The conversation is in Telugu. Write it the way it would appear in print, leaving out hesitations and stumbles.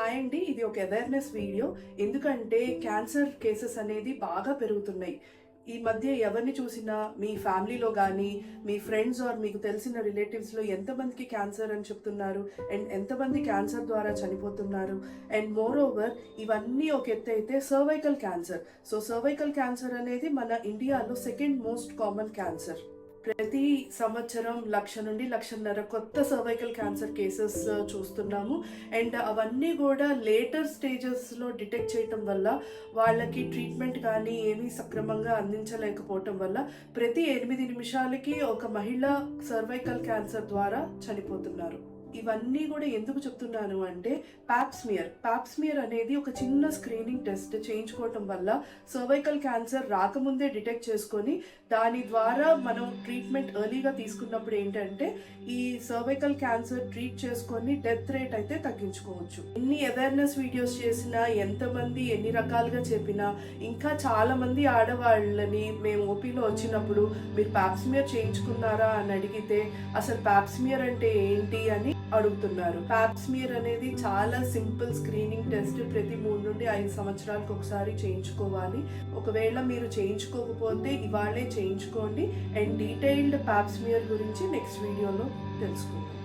హాయ్ అండి, ఇది ఒక అవేర్నెస్ వీడియో. ఎందుకంటే క్యాన్సర్ కేసెస్ అనేది బాగా పెరుగుతున్నాయి ఈ మధ్య. ఎవరిని చూసినా మీ ఫ్యామిలీలో కానీ మీ ఫ్రెండ్స్ ఆర్ మీకు తెలిసిన రిలేటివ్స్లో ఎంతమందికి క్యాన్సర్ అని చెప్తున్నారు అండ్ ఎంతమంది క్యాన్సర్ ద్వారా చనిపోతున్నారు. అండ్ మోర్ ఓవర్ ఇవన్నీ ఒక ఎత్తు అయితే cervical cancer. So cervical cancer అనేది మన ఇండియాలో సెకండ్ మోస్ట్ కామన్ క్యాన్సర్. ప్రతి సంవత్సరం 1,00,000 నుండి 1,50,000 కొత్త సర్వైకల్ క్యాన్సర్ కేసెస్ చూస్తున్నాము. అండ్ అవన్నీ కూడా లేటర్ స్టేజెస్లో డిటెక్ట్ చేయటం వల్ల వాళ్ళకి ట్రీట్మెంట్ కానీ ఏమీ సక్రమంగా అందించలేకపోవటం వల్ల ప్రతి 8 నిమిషాలకి ఒక మహిళ సర్వైకల్ క్యాన్సర్ ద్వారా చనిపోతున్నారు. ఇవన్నీ కూడా ఎందుకు చెప్తున్నాను అంటే ప్యాప్స్మియర్ అనేది ఒక చిన్న స్క్రీనింగ్ టెస్ట్ చేయించుకోవటం వల్ల సర్వైకల్ క్యాన్సర్ రాకముందే డిటెక్ట్ చేసుకొని దాని ద్వారా మనం ట్రీట్మెంట్ ఎర్లీగా తీసుకున్నప్పుడు ఏంటంటే ఈ సర్వైకల్ క్యాన్సర్ ట్రీట్ చేసుకొని డెత్ రేట్ అయితే తగ్గించుకోవచ్చు. ఎన్ని అవేర్నెస్ వీడియోస్ చేసినా, ఎంతమంది ఎన్ని రకాలుగా చెప్పినా ఇంకా చాలా మంది ఆడవాళ్ళని మేము ఓపీలో వచ్చినప్పుడు మీరు ప్యాప్స్మియర్ చేయించుకున్నారా అని అడిగితే అసలు ప్యాప్స్మియర్ అంటే ఏంటి అని అడుగుతున్నారు. ప్యాప్స్మియర్ అనేది చాలా సింపుల్ స్క్రీనింగ్ టెస్ట్. ప్రతి 3 నుండి 5 సంవత్సరాలకు ఒకసారి చేయించుకోవాలి. ఒకవేళ మీరు చేయించుకోకపోతే ఇవాళే చేయించుకోండి. అండ్ డీటెయిల్డ్ ప్యాప్స్మియర్ గురించి నెక్స్ట్ వీడియోలో తెలుసుకుందాం.